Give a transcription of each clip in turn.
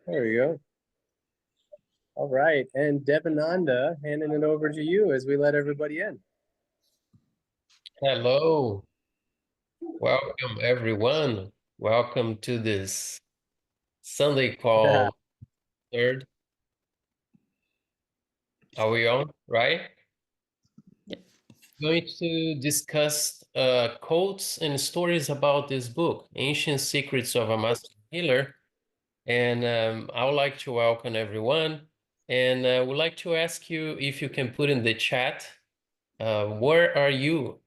There you go. All right. And Devananda, handing it over to you as we let everybody in. Hello, welcome everyone. Welcome to this Sunday call third. Are we on, right? Going to discuss quotes and stories about this book, Ancient Secrets of a Master Healer. And I would like to welcome everyone. And I would like to ask you if you can put in the chat, where are you?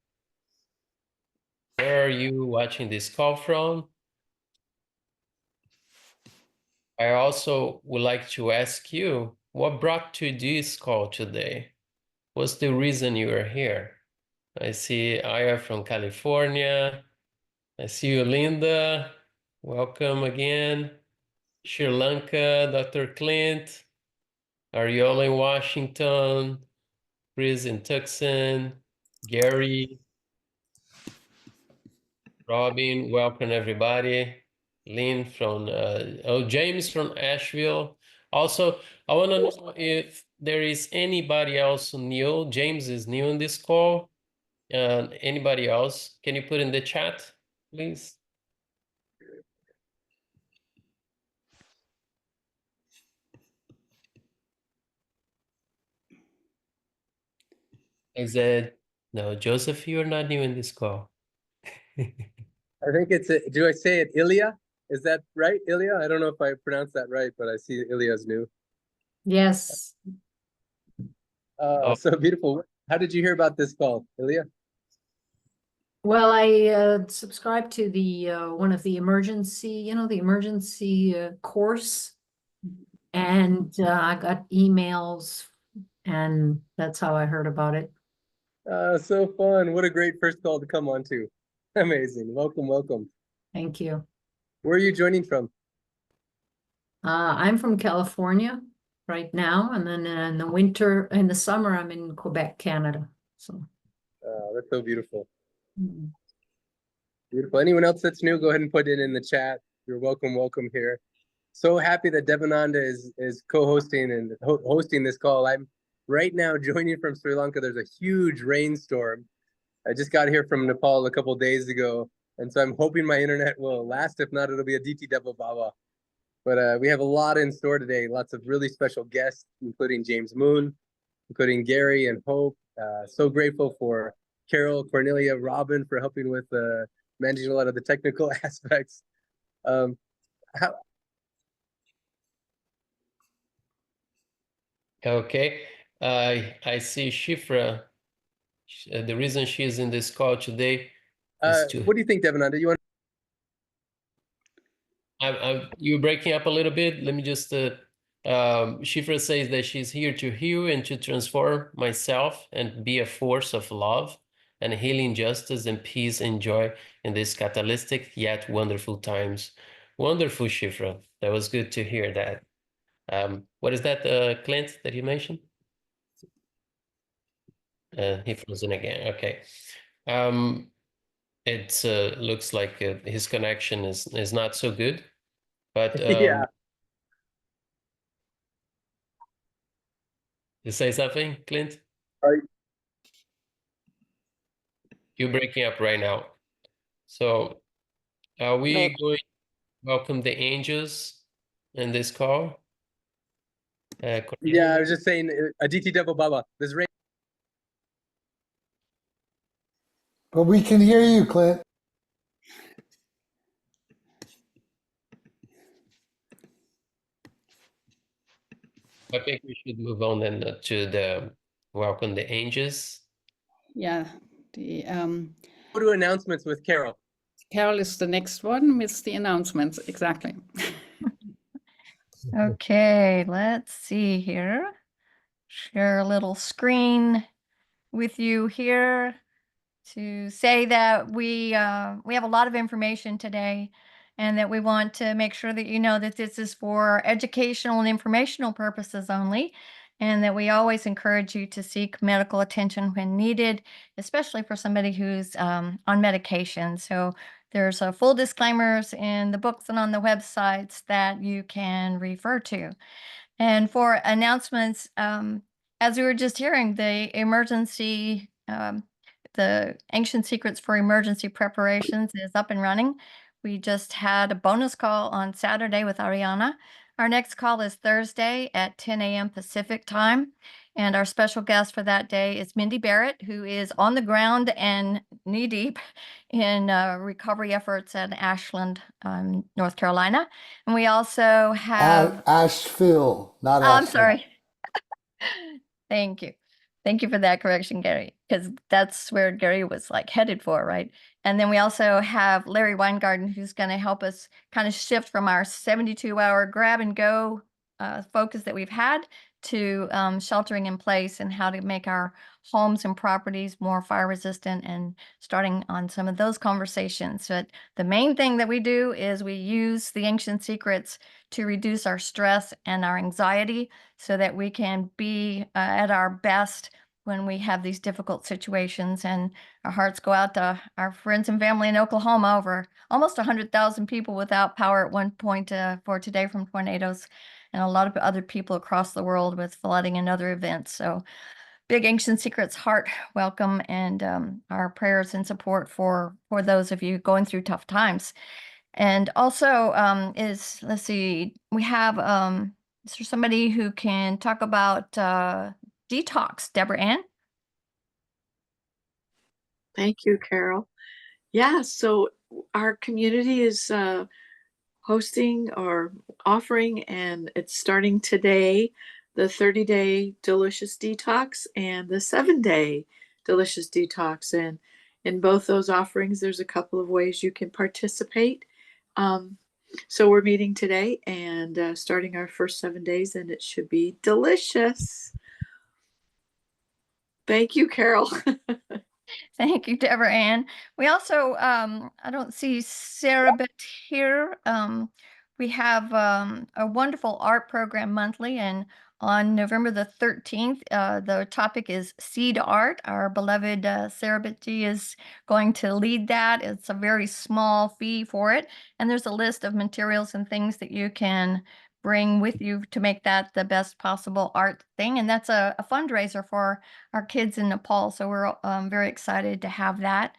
Where are you watching this call from? I also would like to ask you, what brought you this call today? What's the reason you are here? I see Aya from California. I see you, Linda. Welcome again. Sri Lanka, Dr. Clint. Ariola in Washington. Chris in Tucson. Gary. Robin, welcome everybody. Lynn from, James from Asheville. Also, I want to know if there is anybody else new. James is new in this call. Anybody else? Can you put in the chat, please? Is it, no, Joseph, you're not new in this call. I think do I say it Ilya? Is that right, Ilya? I don't know if I pronounced that right, but I see Ilya's new. Yes. So beautiful. How did you hear about this call, Ilya? Well, I subscribed to the one of the emergency, the emergency course, and I got emails, and that's how I heard about it. So fun. What a great first call to come on to. Amazing. Welcome, welcome. Thank you. Where are you joining from? I'm from California right now, and then in the summer, I'm in Quebec, Canada. So That's so beautiful. mm. Beautiful. Anyone else that's new, go ahead and put it in the chat. You're welcome, welcome here. So happy that Devananda is co-hosting and hosting this call. I'm right now joining from Sri Lanka. There's a huge rainstorm. I just got here from Nepal a couple days ago, and so I'm hoping my internet will last. If not, it'll be a DT Devil Baba. But we have a lot in store today. Lots of really special guests, including James Moon, including Gary and Hope. So grateful for Carol, Cornelia, Robin for helping with managing a lot of the technical aspects. Okay. I see Shifra. The reason she is in this call today is to... What do you think, Devananda? You want? You're breaking up a little bit. Let me just... Shifra says that she's here to heal and to transform myself and be a force of love and healing, justice and peace and joy in these catalytic yet wonderful times. Wonderful, Shifra. That was good to hear that. What is that, Clint, that you mentioned? He frozen again. Okay. It looks like his connection is not so good, but Yeah. you say something, Clint? You're breaking up right now. So are we going to welcome the angels in this call? Yeah, I was just saying, Aditi Devil Baba. This rain. But we can hear you, Clint. I think we should move on then to the welcome the angels. Yeah, Go to announcements with Carol. Carol is the next one with the announcements, exactly. Okay, let's see here. Share a little screen with you here to say that we have a lot of information today, and that we want to make sure that you know that this is for educational and informational purposes only, and that we always encourage you to seek medical attention when needed, especially for somebody who's on medication. So There's full disclaimers in the books and on the websites that you can refer to. And for announcements, as we were just hearing, the Ancient Secrets for Emergency Preparations is up and running. We just had a bonus call on Saturday with Ariana. Our next call is Thursday at 10 a.m. Pacific time. And our special guest for that day is Mindy Barrett, who is on the ground and knee deep in recovery efforts at Ashland, North Carolina. And we also have... Asheville, not I'm Ashland. sorry. Thank you. Thank you for that correction, Gary, because that's where Gary was like headed for, right? And then we also have Larry Weingarten, who's going to help us kind of shift from our 72-hour grab and go focus that we've had to sheltering in place and how to make our homes and properties more fire resistant, and starting on some of those conversations. But the main thing that we do is we use the ancient secrets to reduce our stress and our anxiety so that we can be at our best when we have these difficult situations. And our hearts go out to our friends and family in Oklahoma, over almost 100,000 people without power at one point for today from tornadoes, and a lot of other people across the world with flooding and other events. So big Ancient Secrets heart welcome, and our prayers and support for those of you going through tough times. And also let's see, we have, is there somebody who can talk about detox? Deborah Ann? Thank you, Carol. Yeah, so our community is hosting or offering, and it's starting today, the 30-day delicious detox and the 7-day delicious detox. And in both those offerings, there's a couple of ways you can participate. So we're meeting today and starting our first 7 days, and it should be delicious. Thank you, Carol. Thank you, Deborah Ann. We also, I don't see Sarah Beth here. We have a wonderful art program monthly, and on November the 13th, the topic is seed art. Our beloved Sarah Beth G is going to lead that. It's a very small fee for it, and there's a list of materials and things that you can bring with you to make that the best possible art thing. And that's a fundraiser for our kids in Nepal. So we're very excited to have that.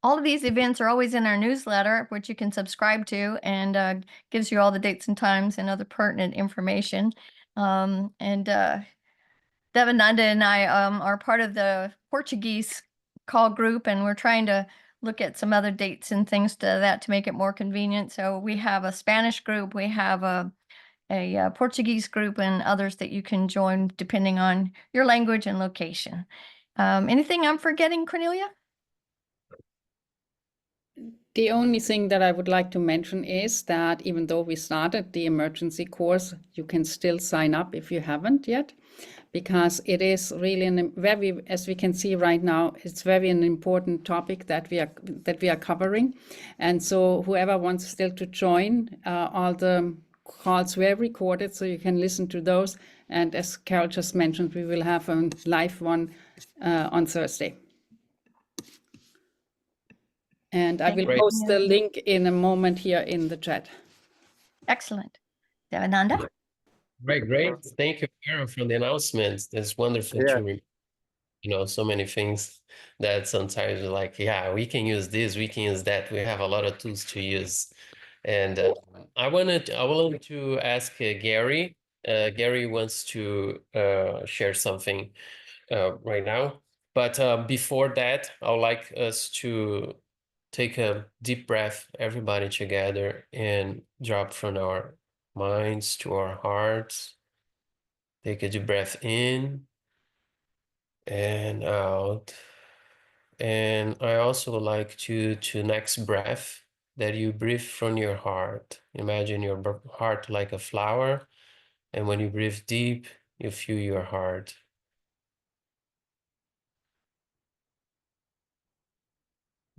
All of these events are always in our newsletter, which you can subscribe to, and gives you all the dates and times and other pertinent information. Devananda and I are part of the Portuguese call group, and we're trying to look at some other dates and things to make it more convenient. So we have a Spanish group, we have a Portuguese group, and others that you can join depending on your language and location. Anything I'm forgetting, Cornelia? The only thing that I would like to mention is that even though we started the emergency course, you can still sign up if you haven't yet, because it is really as we can see right now, it's very an important topic that we are covering. And so whoever wants still to join, all the calls were recorded, so you can listen to those. And as Carol just mentioned, we will have a live one on Thursday. And I will post the link in a moment here in the chat. Excellent. Devananda? Great. Thank you, Carol, for the announcements. It's wonderful to, so many things that sometimes you're like, yeah, we can use this, we can use that. We have a lot of tools to use. And I wanted to ask Gary. Gary wants to share something right now. But before that, I would like us to take a deep breath, everybody together, and drop from our minds to our hearts. Take a deep breath in and out. And I also would like to next breath that you breathe from your heart. Imagine your heart like a flower, and when you breathe deep, you feel your heart.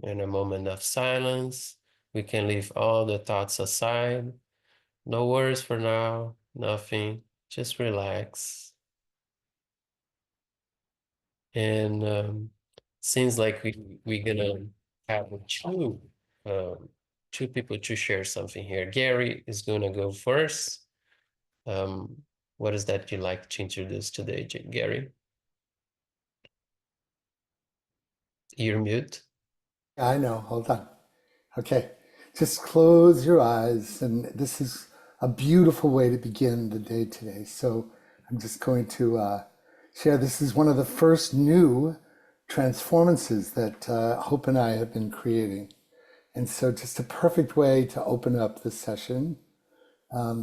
In a moment of silence, we can leave all the thoughts aside. No worries for now, nothing, just relax. And seems like we're gonna have two two people to share something here. Gary is going to go first. What is that you like to introduce today, Gary? You're mute. I know. Hold on. Okay. Just close your eyes. And this is a beautiful way to begin the day today. So I'm just going to share. This is one of the first new transformances that Hope and I have been creating. And so just a perfect way to open up the session.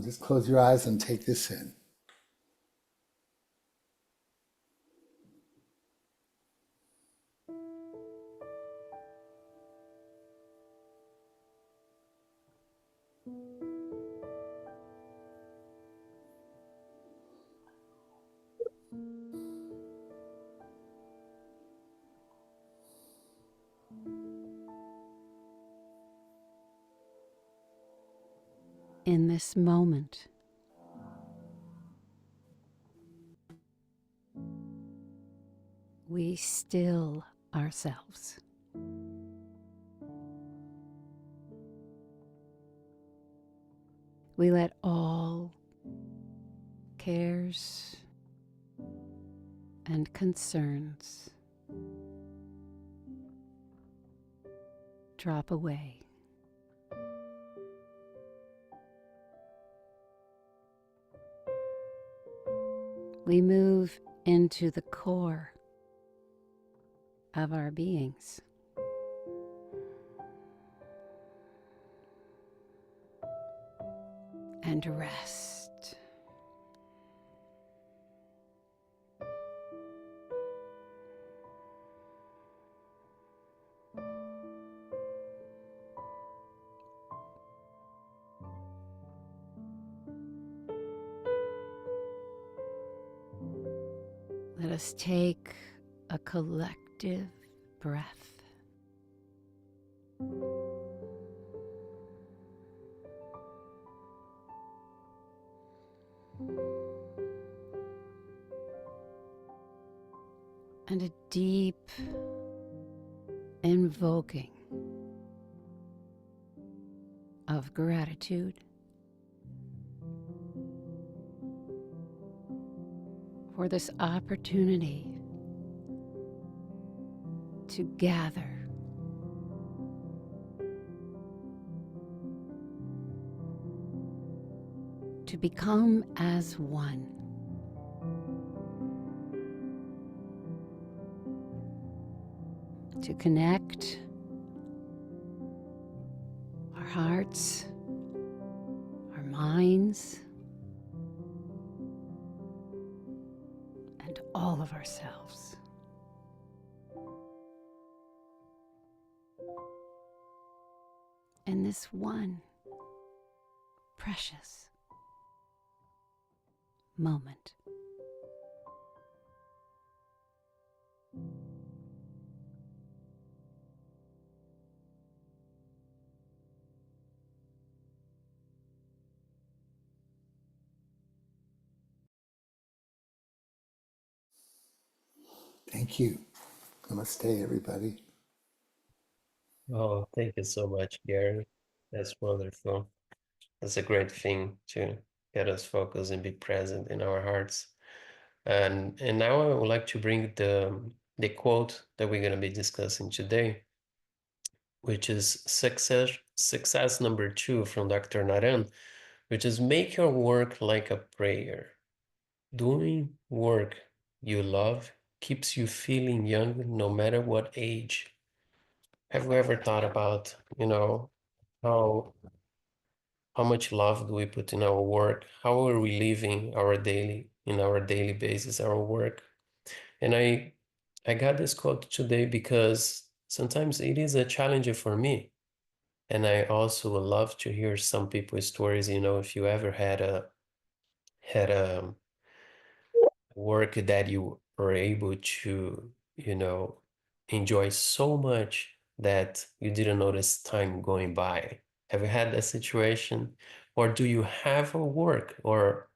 Just close your eyes and take this in. In this moment, we still ourselves. We let all cares and concerns drop away. We move into the core of our beings. And rest. Let us take a collective breath. And a deep invoking of gratitude for this opportunity to gather to become as one. To connect our hearts, our minds, and all of ourselves. In this one precious moment. Thank you. Namaste, everybody. Oh, thank you so much, Gary. That's wonderful. That's a great thing to get us focused and be present in our hearts. And now I would like to bring the quote that we're going to be discussing today, which is success number 2 from Dr. Naram, which is make your work like a prayer. Doing work you love keeps you feeling young no matter what age. Have you ever thought about, how much love do we put in our work? How are we living our daily basis, our work? And I got this quote today because sometimes it is a challenge for me. And I also would love to hear some people's stories, if you ever had a work that you were able to, enjoy so much that you didn't notice time going by. Have you had that situation? Or do you have a work, or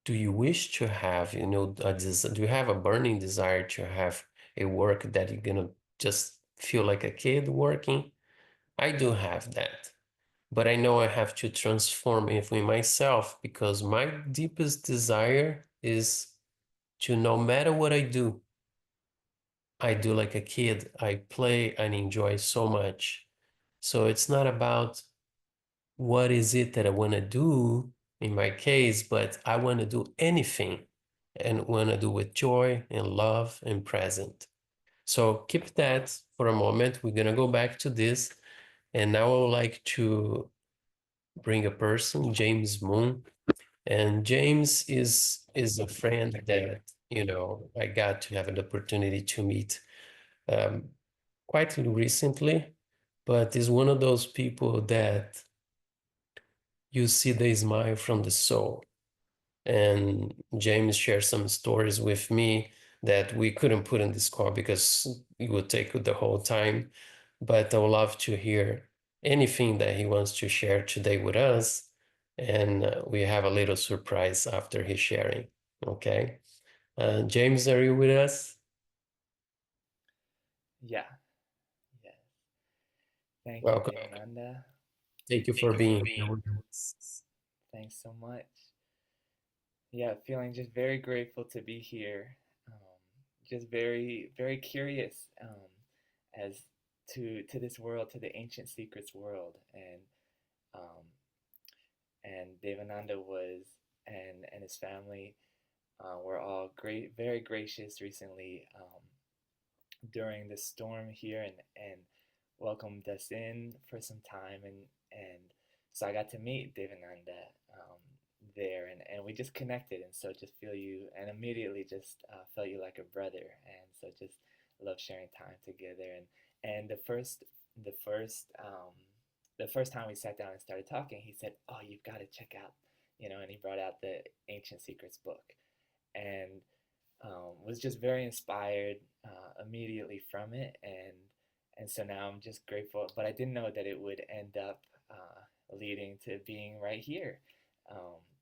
do you wish to have, do you have a burning desire to have a work that you're gonna just feel like a kid working? I do have that. but I know I have to transform it within myself, because my deepest desire is to, no matter what I do like a kid. I play and enjoy so much. So it's not about what is it that I want to do in my case, but I want to do anything and want to do with joy and love and present. So keep that for a moment. We're going to go back to this. And now I would like to bring a person, James Moon. And James is a friend that, I got to have an opportunity to meet quite recently, but is one of those people that you see the smile from the soul. And James shared some stories with me that we couldn't put in this call because it would take the whole time. But I would love to hear anything that he wants to share today with us. And we have a little surprise after his sharing. Okay. James, are you with us? Yeah. Yes. Thank you, Welcome. Devananda. Thank you for being here with us. Thanks so much. Yeah, feeling just very grateful to be here. Just very, very curious as to this world, to the ancient secrets world, um, and Devananda was and his family were all great, very gracious recently during the storm here, and welcomed us in for some time, and so I got to meet Devananda there, and we just connected, and so just feel you, and immediately just felt you like a brother, and so just love sharing time together, and the first the first time we sat down and started talking, he said, "Oh, you've got to check out," and he brought out the Ancient Secrets book, and was just very inspired immediately from it, and so now I'm just grateful. But I didn't know that it would end up leading to being right here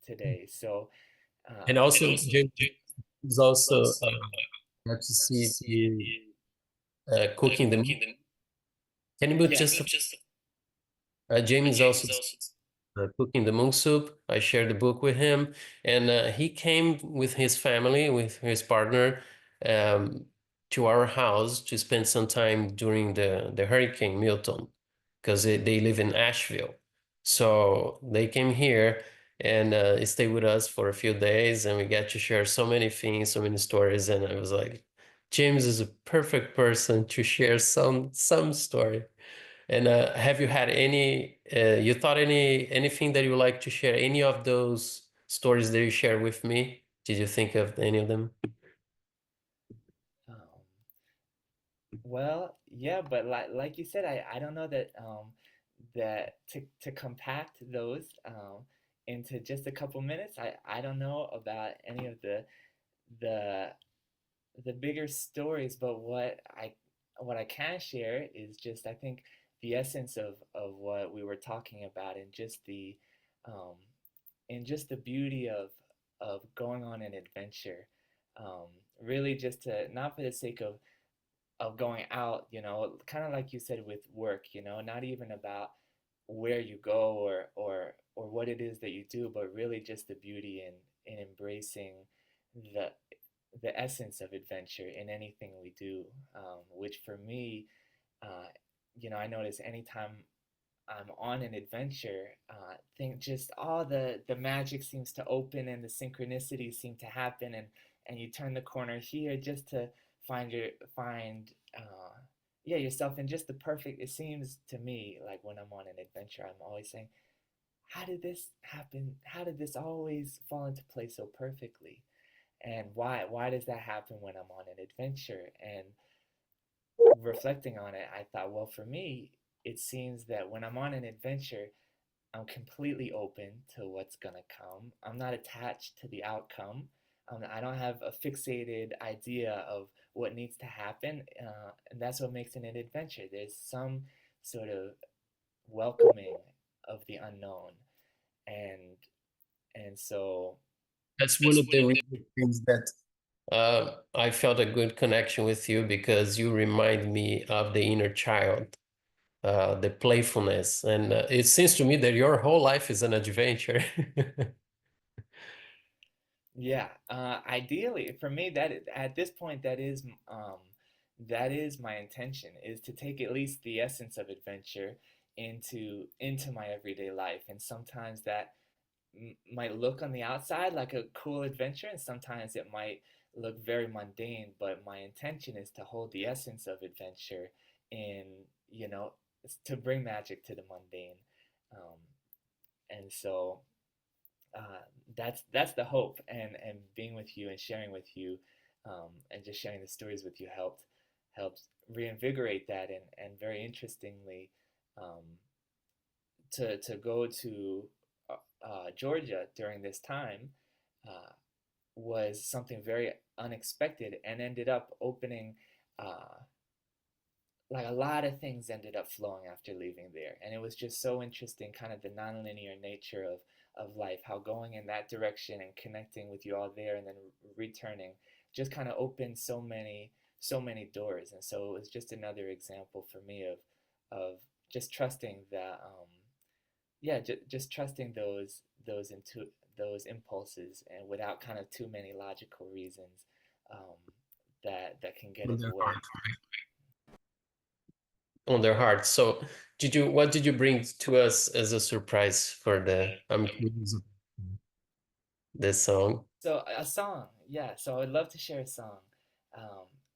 today. So And also, James is also got to see you cooking the meat. Can you put just James is also cooking the monk soup. I shared the book with him, and he came with his family, with his partner, um, to our house to spend some time during the Hurricane Milton, because they live in Asheville. So they came here and stayed with us for a few days, and we got to share so many things, so many stories. And I was like, James is a perfect person to share some story. And have you had you thought anything that you would like to share? Any of those stories that you shared with me? Did you think of any of them? um, well, yeah, but like you said, I don't know that that to compact those into just a couple minutes. I don't know about any of the the bigger stories, but what I can share is just, I think, the essence of what we were talking about, and um, just the beauty of going on an adventure. Um, Really, just to, not for the sake of going out, kind of like you said with work, not even about where you go or what it is that you do, but really just the beauty in embracing the the essence of adventure in anything we do, which for me, uh, I notice anytime I'm on an adventure, think just all the magic seems to open and the synchronicities seem to happen, and you turn the corner here just to find yeah, yourself in just the perfect. It seems to me like when I'm on an adventure, I'm always saying, how did this happen? How did this always fall into place so perfectly? And why does that happen when I'm on an adventure? And reflecting on it, I thought, well, for me, it seems that when I'm on an adventure, I'm completely open to what's gonna come. I'm not attached to the outcome. I don't have a fixated idea of what needs to happen, and that's what makes it an adventure. There's some sort of welcoming of the unknown, and so That's one of the things that I felt a good connection with you, because you remind me of the inner child. the playfulness. And it seems to me that your whole life is an adventure. Yeah, ideally for me, at this point, that is my intention, is to take at least the essence of adventure into my everyday life. And sometimes that might look on the outside like a cool adventure, and sometimes it might look very mundane. But my intention is to hold the essence of adventure in, you know, to bring magic to the mundane. Um, and so that's the hope, and being with you and sharing with you, and just sharing the stories with you helped reinvigorate that. And very interestingly, um, to go to Georgia during this time uh, was something very unexpected, and ended up opening, uh, like, a lot of things ended up flowing after leaving there. And it was just so interesting, kind of the nonlinear nature of life, how going in that direction and connecting with you all there, and then returning, just kind of opened so many doors. And so it was just another example for me of just trusting that, yeah, just trusting those impulses, and without kind of too many logical reasons, um, that can get in the way. On their hearts. So what did you bring to us as a surprise for I'm curious, this song? So a song, yeah. So I'd love to share a song,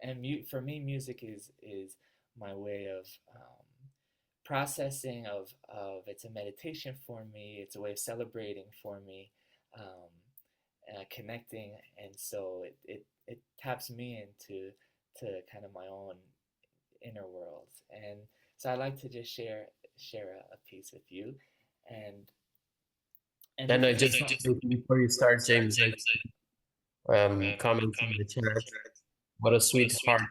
and for me, music is my way of, processing, of it's a meditation for me. It's a way of celebrating for me, um, connecting, and so it taps me into kind of my own inner worlds. And so I like to just share a piece with you, and And I this just, before you start, James, comment in the chat. What a sweetheart.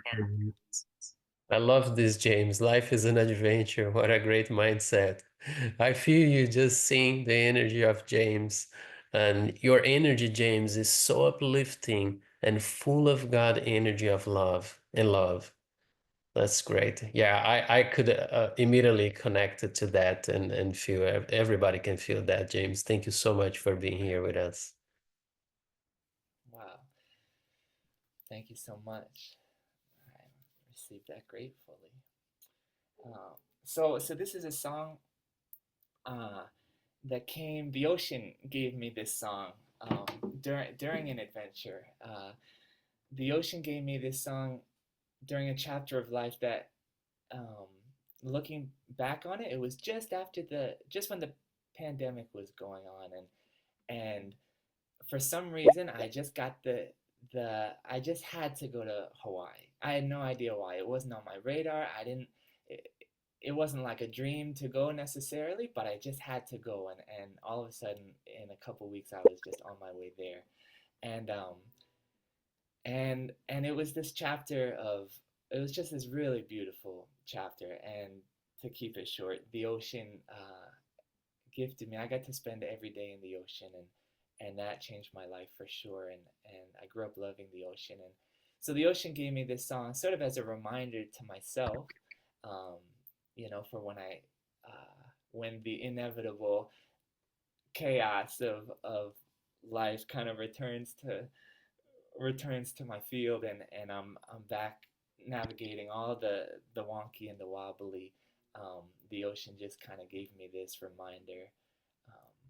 I love this, James. Life is an adventure. What a great mindset. I feel you just seeing the energy of James. And your energy, James, is so uplifting and full of God energy of love and love. That's great. Yeah, I could immediately connect it to that, and feel everybody can feel that, James. Thank you so much for being here with us. Wow, thank you so much. I received that gratefully. So this is a song uh, that came. The ocean gave me this song, during an adventure. The ocean gave me this song during a chapter of life that, um, looking back on it, it was just when the pandemic was going on, and for some reason I just got I just had to go to Hawaii. I had no idea why. It wasn't on my radar. I didn't it, it wasn't like a dream to go necessarily, but I just had to go, and all of a sudden in a couple weeks I was just on my way there. And it was this chapter of it was just this really beautiful chapter. And to keep it short, the ocean gifted me. I got to spend every day in the ocean, and that changed my life for sure. And I grew up loving the ocean, and so the ocean gave me this song sort of as a reminder to myself, um, for when the inevitable chaos of life kind of returns to my field, and I'm back navigating all the wonky and the wobbly. The ocean just kind of gave me this reminder, um,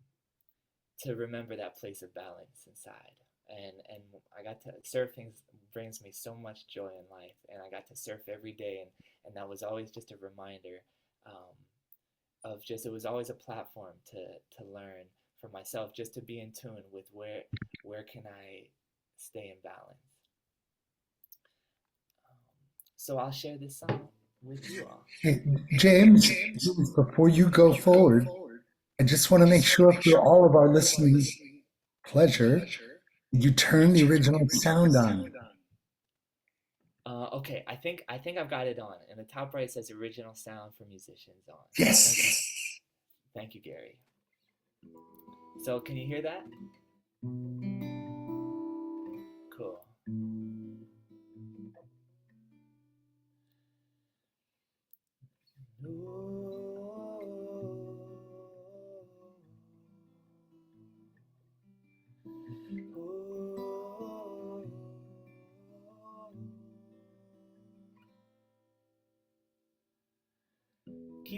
to remember that place of balance inside. And I got to surfing brings me so much joy in life, and I got to surf every day, and that was always just a reminder, um, of just it was always a platform to learn for myself, just to be in tune with where can I stay in balance. So I'll share this song with you all. Hey, James, before you go forward, I just want to make sure for all of our listening pleasure, you turn the original sound on. Okay, I think I've got it on. In the top right, it says original sound for musicians on. Yes. Thank you, Gary. So can you hear that? Cool.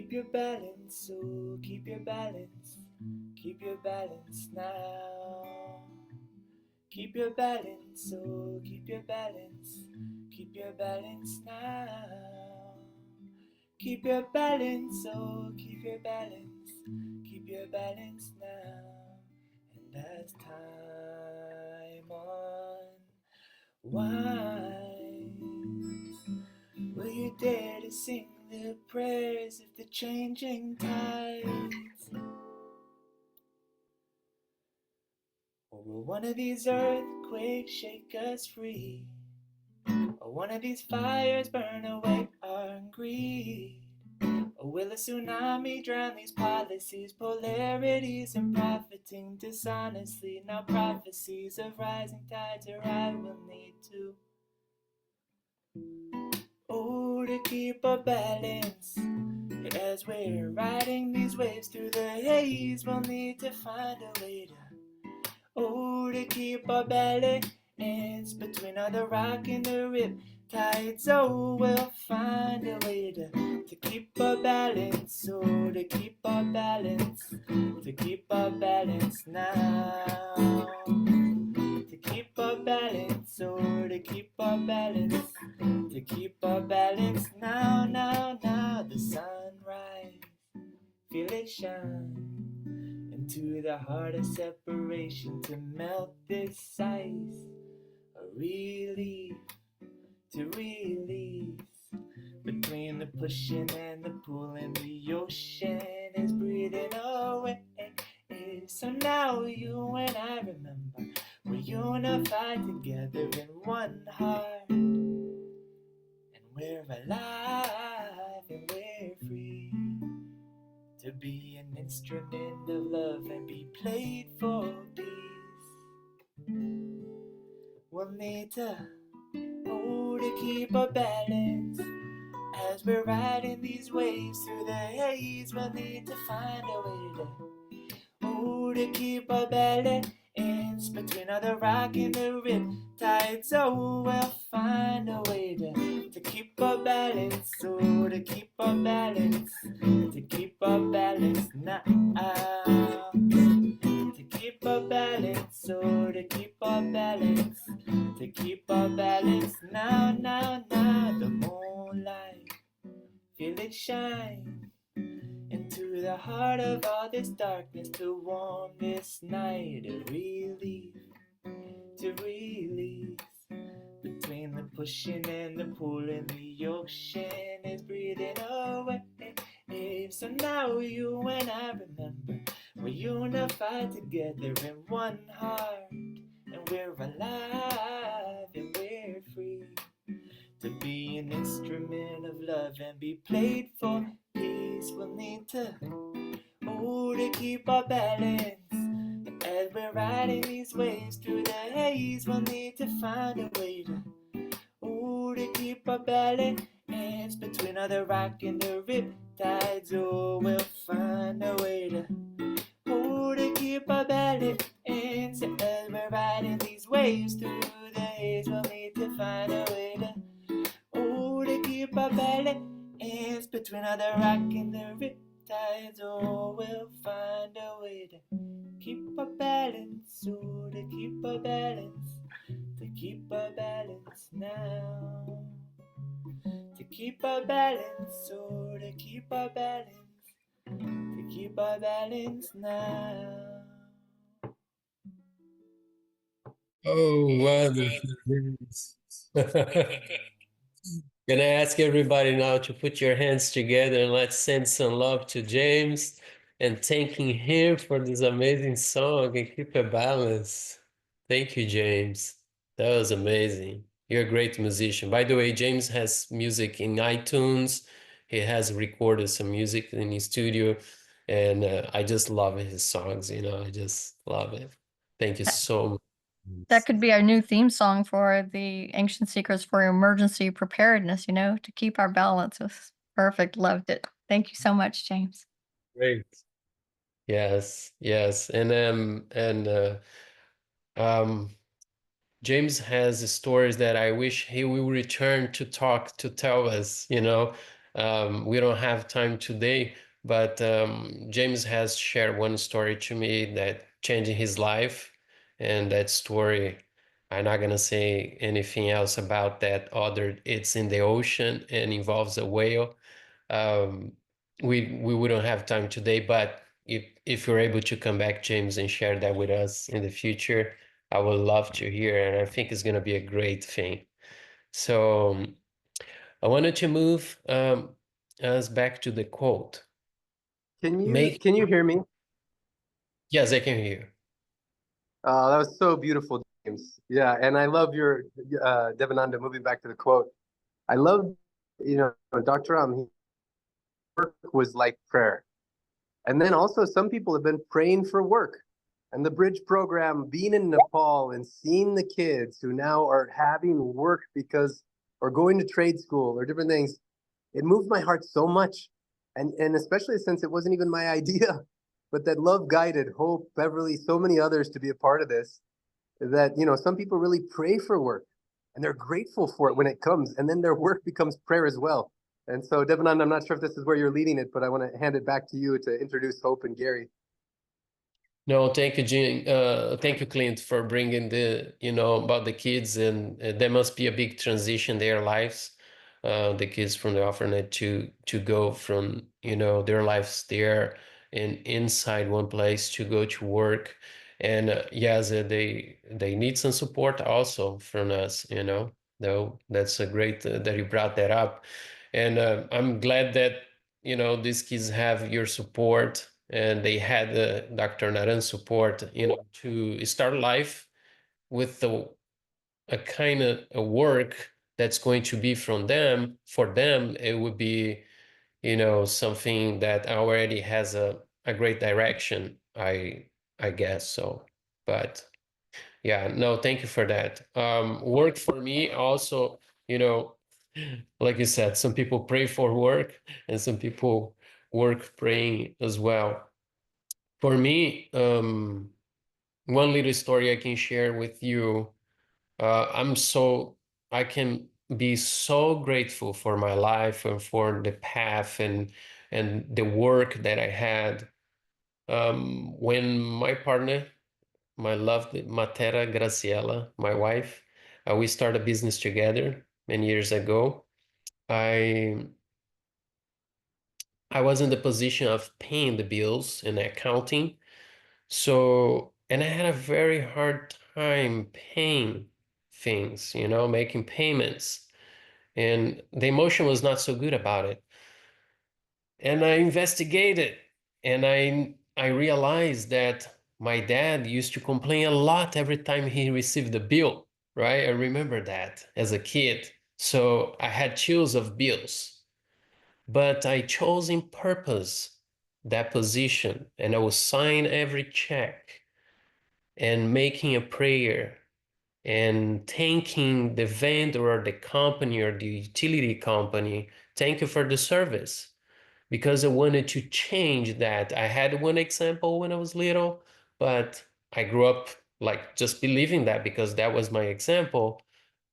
Keep your balance, oh, keep your balance. Keep your balance now. Keep your balance, oh, keep your balance. Keep your balance now. Keep your balance, oh, keep your balance. Keep your balance now. And as time unwinds, will you dare to sing the prayers of the changing tides? Or will one of these earthquakes shake us free? Or one of these fires burn away our greed? Or will a tsunami drown these policies, polarities, and profiting dishonestly? Now prophecies of rising tides, or I will need to, oh, to keep a balance. As we're riding these waves through the haze, we'll need to find a way to, oh, to keep our balance between all the rock and the rip tides. Oh, we'll find a way to keep our balance. Oh, to keep our balance. To keep our balance now. To keep our balance. Oh, to keep our balance. To keep our balance now, now, now. The sunrise, feel it shine into the heart of separation, to melt this ice, a relief, to release. Between the pushing and the pulling, the ocean is breathing away. So now you and I remember, we're unified together in one heart, and we're alive and we're free to be an instrument of love and be played for peace. We'll need to, oh, to keep our balance as we're riding these waves through the haze. We'll need to find a way to, oh, to keep our balance between all the rock and the rip tides. Oh, we'll find a way to keep our balance. Oh, to keep our balance. To keep our balance now. To keep our balance. Oh, to keep our balance. To keep our balance now, now, now. The moonlight, feel it shine into the heart of all this darkness, to warm this night, a relief, to release. Between the pushing and the pulling, the ocean is breathing away. So now you and I remember, we're unified together in one heart, and we're alive and we're free to be an instrument of love and be played for peace. We'll need to, oh, to keep our balance as we're riding these waves through the haze. We'll need to find a way to, oh, to keep our balance between all the rock and the rip tides. Oh, we'll find a way to, oh, to keep our balance as we're riding these waves through the haze. We'll need to find a way to, oh, to keep our balance between all the rock and the rip tides. Oh, we'll find a way to keep our balance. Oh, to keep our balance. To keep our balance now. To keep our balance. Oh, to keep our balance. To keep our balance now. Oh, wonderful. Gonna ask everybody now to put your hands together and let's send some love to James and thanking him for this amazing song and keep a balance. Thank you, James. That was amazing. You're a great musician. By the way, James has music in iTunes. He has recorded some music in his studio, and I just love his songs. I just love it. Thank you so much. That could be our new theme song for the Ancient Secrets for Emergency Preparedness, to keep our balance. It was perfect. Loved it. Thank you so much, James. Great. Yes, yes. James has stories that I wish he will return to tell us, We don't have time today, but James has shared one story to me that changed his life, and that story, I'm not gonna say anything else about that other. It's in the ocean and involves a whale. Um, we wouldn't have time today, but if you're able to come back, James, and share that with us in the future, I would love to hear, and I think it's gonna be a great thing. So I wanted to move us back to the quote. Make Can you hear me? Yes, I can hear you. That was so beautiful, James. Yeah, and I love your Devananda. Moving back to the quote, I love, Dr. Work was like prayer. And then also some people have been praying for work. And the bridge program, being in Nepal and seeing the kids who now are having work because or going to trade school or different things, it moved my heart so much. And especially since it wasn't even my idea, but that love guided Hope, Beverly, so many others to be a part of this, that some people really pray for work and they're grateful for it when it comes, and then their work becomes prayer as well. And so, Devanand, I'm not sure if this is where you're leading it, but I want to hand it back to you to introduce Hope and Gary. No, thank you, Jean. Thank you, Clint, for bringing about the kids, and there must be a big transition in their lives. The kids from the orphanage to go from their lives there and inside one place to go to work, and yes, they need some support also from us. Though that's a great that you brought that up, and I'm glad that these kids have your support, and they had Dr. Naran's support, to start life with a kind of a work that's going to be from them. For them, it would be, something that already has a great direction, I guess so. But yeah, no, thank you for that. Work for me also, like you said, some people pray for work and some people work praying as well. For me, one little story I can share with you. I can be so grateful for my life and for the path and the work that I had. When my partner, my lovely Matera Graciela, my wife, we started a business together many years ago. I was in the position of paying the bills and accounting. So, and I had a very hard time paying things, making payments. And the emotion was not so good about it. And I investigated, and I realized that my dad used to complain a lot every time he received a bill, right? I remember that as a kid. So I had chills of bills, but I chose in purpose that position, and I would sign every check and making a prayer and thanking the vendor or the company or the utility company. Thank you for the service, because I wanted to change that. I had one example when I was little, but I grew up like just believing that because that was my example.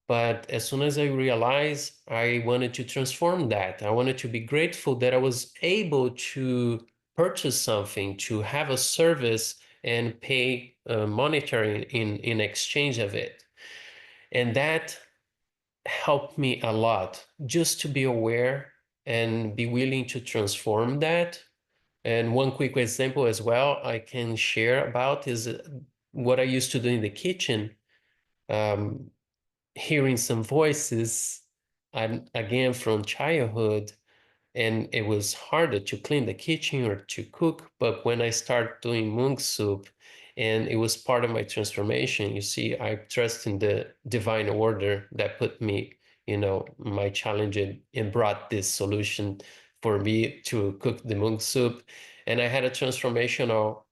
But as soon as I realized, I wanted to transform that. I wanted to be grateful that I was able to purchase something, to have a service and pay monetary in exchange of it. And that helped me a lot, just to be aware and be willing to transform that. And one quick example as well I can share about is what I used to do in the kitchen. Um, Hearing some voices, and again from childhood, and it was harder to clean the kitchen or to cook. But when I started doing mung soup, and it was part of my transformation, you see, I trust in the divine order that put me, my challenge, and brought this solution for me to cook the mung soup. And I had a transformational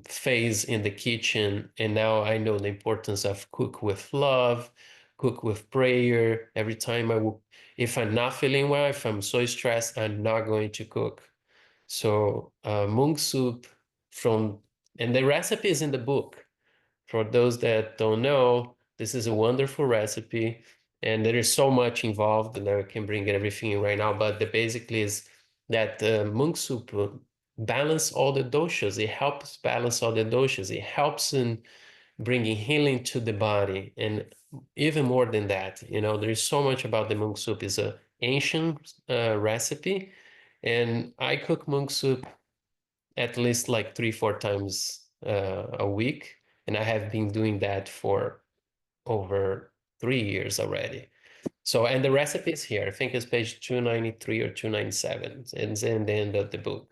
phase in the kitchen, and now I know the importance of cook with love, cook with prayer. Every time if I'm not feeling well, if I'm so stressed, I'm not going to cook. So mung soup and the recipe is in the book. For those that don't know, this is a wonderful recipe. And there is so much involved that I can bring everything in right now, but the basically is that monk soup balance all the doshas. It helps balance all the doshas. It helps in bringing healing to the body. And even more than that, there is so much about the monk soup. It's an ancient recipe. And I cook monk soup at least like 3-4 times a week. And I have been doing that for over 3 years already. So, and the recipe is here. I think it's page 293 or 297. It's in the end of the book.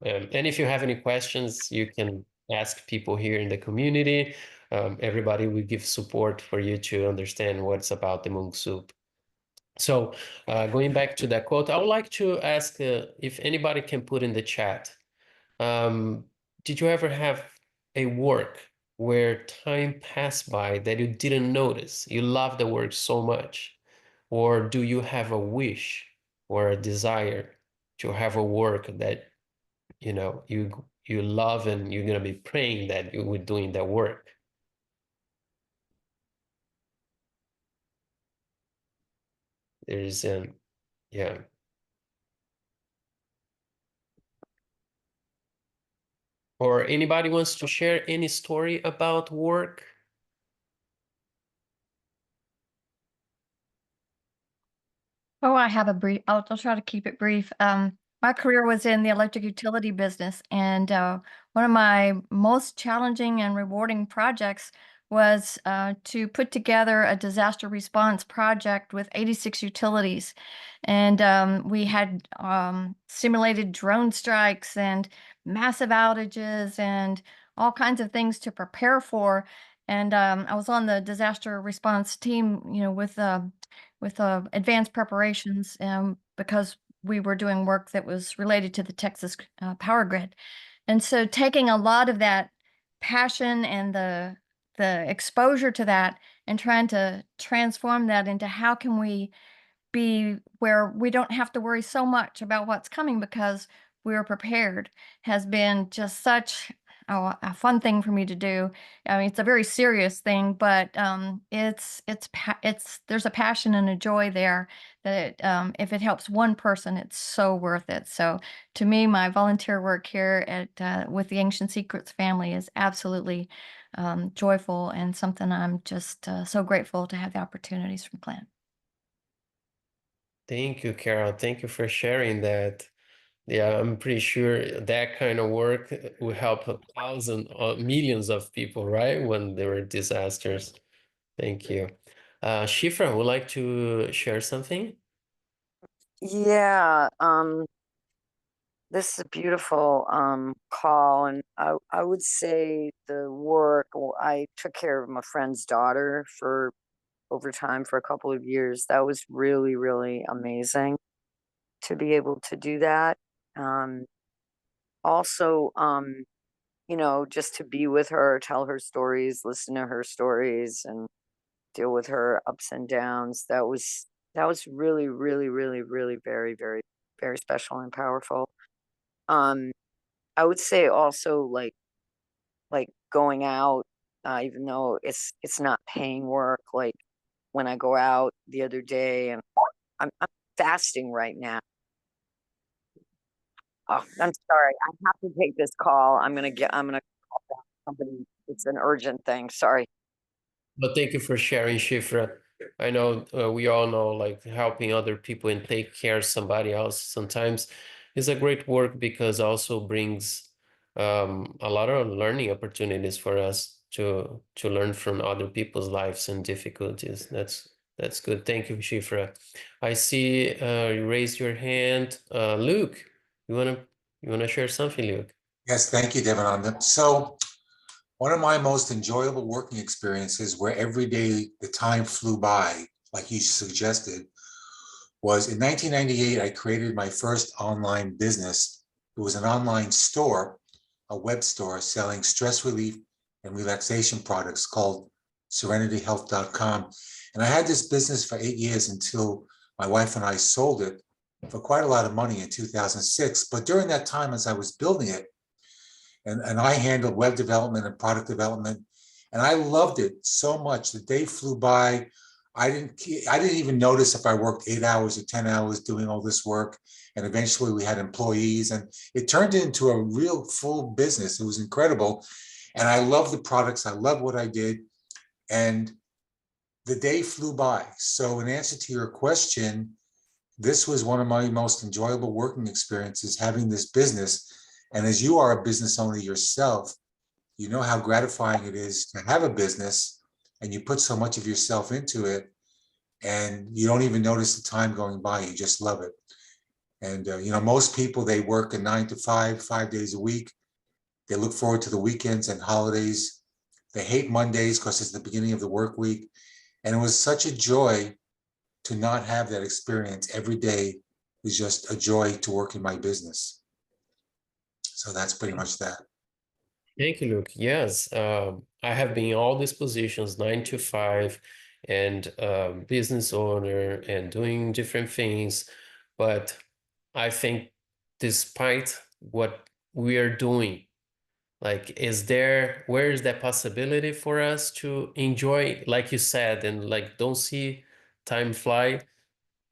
And if you have any questions, you can ask people here in the community. Everybody will give support for you to understand what's about the monk soup. So going back to that quote, I would like to ask if anybody can put in the chat. Did you ever have a work where time passed by that you didn't notice? You love the work so much. Or do you have a wish or a desire to have a work that you love and you're going to be praying that you were doing that work? There's yeah. Or anybody wants to share any story about work? Oh, I have a brief. I'll try to keep it brief. My career was in the electric utility business, and one of my most challenging and rewarding projects was to put together a disaster response project with 86 utilities. And we had simulated drone strikes and massive outages and all kinds of things to prepare for. And I was on the disaster response team, with advanced preparations because we were doing work that was related to the Texas power grid. And so taking a lot of that passion and the exposure to that and trying to transform that into how can we be where we don't have to worry so much about what's coming because we're prepared has been just such a fun thing for me to do. I mean, it's a very serious thing, but it's there's a passion and a joy there that if it helps one person, it's so worth it. So to me, my volunteer work here at with the Ancient Secrets family is absolutely joyful and something I'm just so grateful to have the opportunities from Clint. Thank you, Carol. Thank you for sharing that. Yeah, I'm pretty sure that kind of work will help thousands or millions of people, right? When there were disasters. Thank you. Shifra, would like to share something? Yeah, this is a beautiful call, and I would say the work, I took care of my friend's daughter for over time for a couple of years. That was really, really amazing to be able to do that. Also, just to be with her, tell her stories, listen to her stories, and deal with her ups and downs. That was really, really, really, really very, very, very special and powerful. I would say also like going out, even though it's not paying work. Like when I go out the other day, and I'm fasting right now. Oh, I'm sorry. I have to take this call. I'm gonna call back somebody. It's an urgent thing. Sorry. But thank you for sharing, Shifra. I know we all know like helping other people and take care of somebody else sometimes is a great work because also brings a lot of learning opportunities for us to learn from other people's lives and difficulties. That's good. Thank you, Shifra. I see you raised your hand. Luke, you wanna share something, Luke? Yes, thank you, Devananda. So one of my most enjoyable working experiences where every day the time flew by, like you suggested, was in 1998, I created my first online business. It was an online store, a web store selling stress relief and relaxation products called serenityhealth.com. And I had this business for 8 years until my wife and I sold it for quite a lot of money in 2006. But during that time, as I was building it, and I handled web development and product development, and I loved it so much. The day flew by. I didn't even notice if I worked 8 hours or 10 hours doing all this work. And eventually we had employees, and it turned into a real full business. It was incredible. And I love the products. I love what I did. And the day flew by. So in answer to your question, this was one of my most enjoyable working experiences, having this business. And as you are a business owner yourself, you know how gratifying it is to have a business, and you put so much of yourself into it, and you don't even notice the time going by. You just love it. And most people, they work a 9 to 5, 5 days a week. They look forward to the weekends and holidays. They hate Mondays because it's the beginning of the work week. And it was such a joy to not have that experience. Every day is just a joy to work in my business. So that's pretty much that. Thank you, Luke. Yes, I have been in all these positions, 9 to 5, and business owner and doing different things. But I think despite what we are doing, like, where is that possibility for us to enjoy, like you said, and like don't see time fly?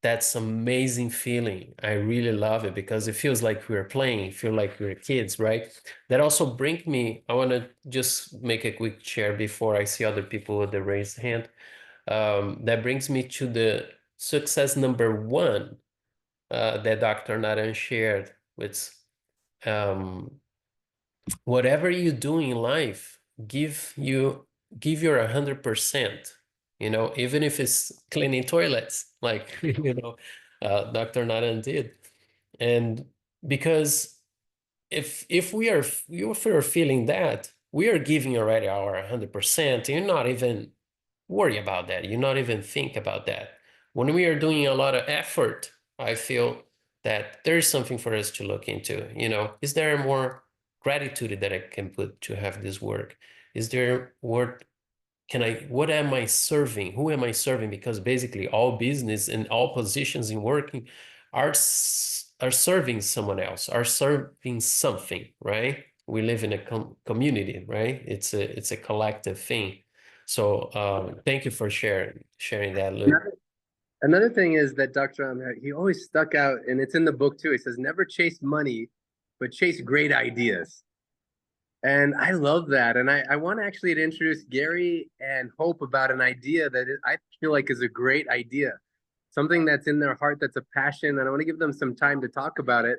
That's amazing feeling. I really love it because it feels like we're playing, feel like we're kids, right? That also brings me, I want to just make a quick share before I see other people with the raised hand. That brings me to the success number 1 that Dr. Naram shared, which whatever you do in life, give your 100%, even if it's cleaning toilets, like, Dr. Naran did. And because if we're feeling that, we are giving already our 100%, you're not even worry about that. You not even think about that. When we are doing a lot of effort, I feel that there is something for us to look into. Is there more gratitude that I can put to have this work? Is there what am I serving? Who am I serving? Because basically all business and all positions in working are serving someone else, are serving something, right? We live in a community, right? It's a collective thing. So thank you for sharing that, Luke. Another thing is that Dr. He always stuck out, and it's in the book too. He says, never chase money, but chase great ideas. And I love that. And I want actually to introduce Gary and Hope about an idea that I feel like is a great idea. Something that's in their heart, that's a passion. And I want to give them some time to talk about it.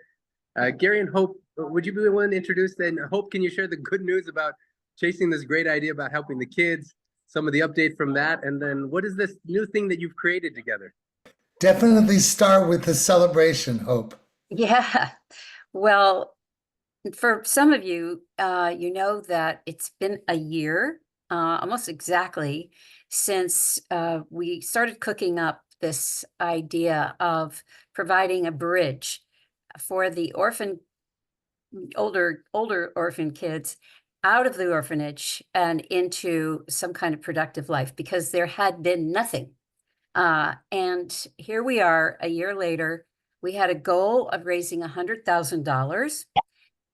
Gary and Hope, would you be willing to introduce? And Hope, can you share the good news about chasing this great idea about helping the kids, some of the update from that, and then what is this new thing that you've created together? Definitely start with the celebration, Hope. Yeah. Well, for some of you, you know that it's been a year, almost exactly, since we started cooking up this idea of providing a bridge for the older orphan kids out of the orphanage and into some kind of productive life, because there had been nothing. And here we are a year later. We had a goal of raising $100,000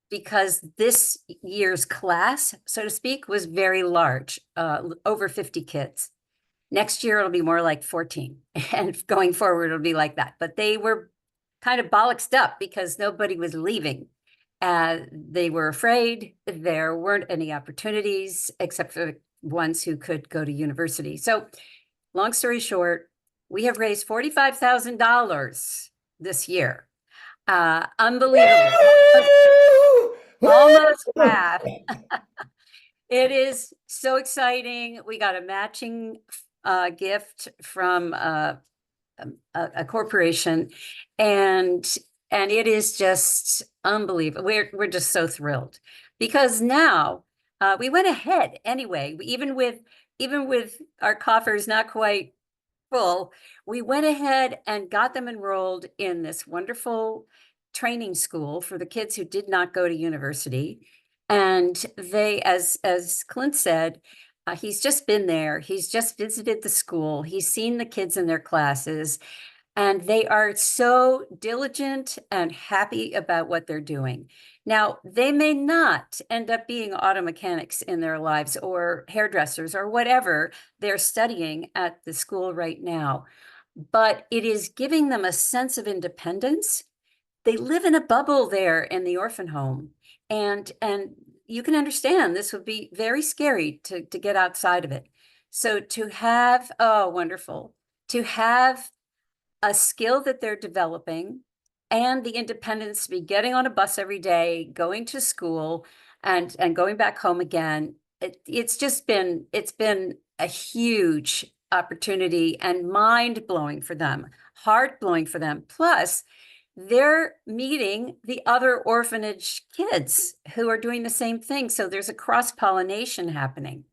because this year's class, so to speak, was very large, over 50 kids. Next year, it'll be more like 14. And going forward, it'll be like that. But they were kind of bollocksed up because nobody was leaving. They were afraid. There weren't any opportunities except for the ones who could go to university. So long story short, we have raised $45,000 this year. Unbelievable. Almost half. It is so exciting. We got a matching gift from a corporation, and it is just unbelievable. We're just so thrilled because now we went ahead anyway. Even with our coffers not quite full, we went ahead and got them enrolled in this wonderful training school for the kids who did not go to university. And they, as Clint said, he's just been there. He's just visited the school. He's seen the kids in their classes. And they are so diligent and happy about what they're doing. Now, they may not end up being auto mechanics in their lives or hairdressers or whatever they're studying at the school right now, but it is giving them a sense of independence. They live in a bubble there in the orphan home, and you can understand this would be very scary to get outside of it. So to have, oh, wonderful, to have a skill that they're developing and the independence to be getting on a bus every day, going to school and going back home again. It's been a huge opportunity and mind-blowing for them, heart-blowing for them. Plus, they're meeting the other orphanage kids who are doing the same thing. So there's a cross-pollination happening.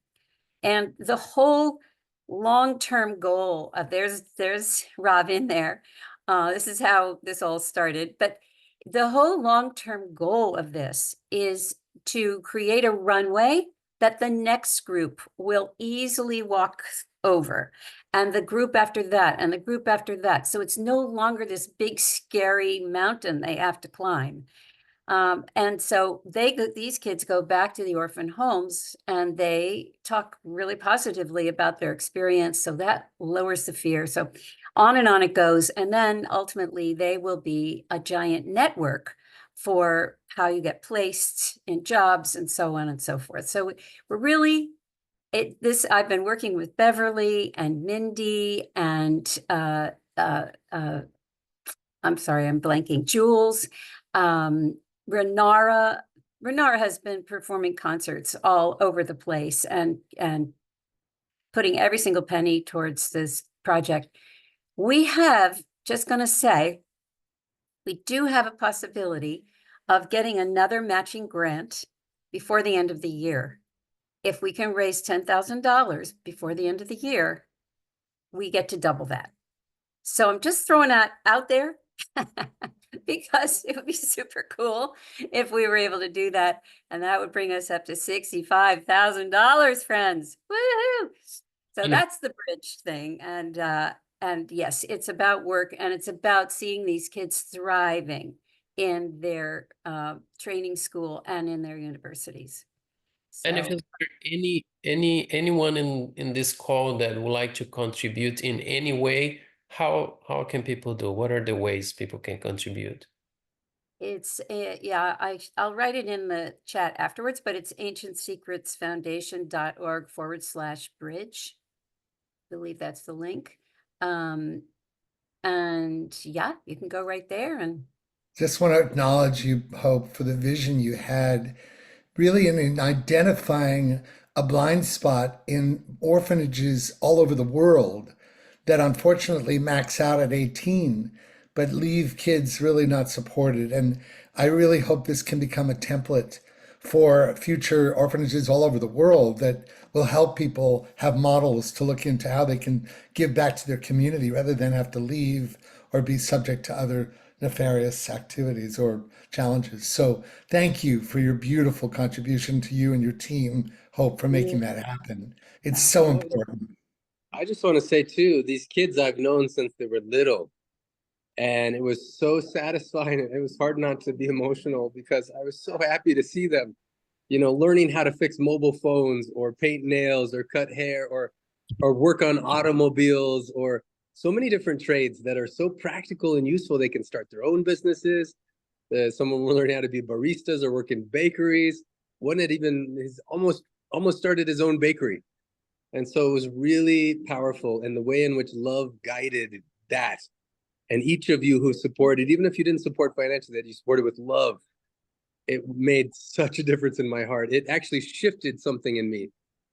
And the whole long-term goal of there's Robin there. This is how this all started. But the whole long-term goal of this is to create a runway that the next group will easily walk over, and the group after that, and the group after that. So it's no longer this big, scary mountain they have to climb. And so these kids go back to the orphan homes and they talk really positively about their experience. So that lowers the fear. So on and on it goes. And then ultimately they will be a giant network for how you get placed in jobs and so on and so forth. So we're really, I've been working with Beverly and Mindy and I'm sorry, I'm blanking, Jules, Renara has been performing concerts all over the place and putting every single penny towards this project. We have, just going to say, we do have a possibility of getting another matching grant before the end of the year. If we can raise $10,000 before the end of the year, we get to double that. So I'm just throwing that out there because it would be super cool if we were able to do that. And that would bring us up to $65,000, friends. Woohoo! So that's the bridge thing. And yes, it's about work and it's about seeing these kids thriving in their training school and in their universities. And if So- there's anyone in this call that would like to contribute in any way, how can people do? What are the ways people can contribute? It's yeah, I'll write it in the chat afterwards, but it's ancientsecretsfoundation.org/bridge. I believe that's the link. And yeah, you can go right there and Just want to acknowledge you, Hope, for the vision you had really in identifying a blind spot in orphanages all over the world that unfortunately max out at 18, but leave kids really not supported. And I really hope this can become a template for future orphanages all over the world that will help people have models to look into how they can give back to their community rather than have to leave or be subject to other nefarious activities or challenges. So thank you for your beautiful contribution to you and your team, Hope, for making that happen. It's so important. I just want to say too, these kids I've known since they were little, and it was so satisfying. It was hard not to be emotional because I was so happy to see them, learning how to fix mobile phones or paint nails or cut hair or work on automobiles or so many different trades that are so practical and useful. They can start their own businesses. Someone will learn how to be baristas or work in bakeries. One that even is almost started his own bakery. And so it was really powerful, and the way in which love guided that. And each of you who supported, even if you didn't support financially, that you supported with love, it made such a difference in my heart. It actually shifted something in me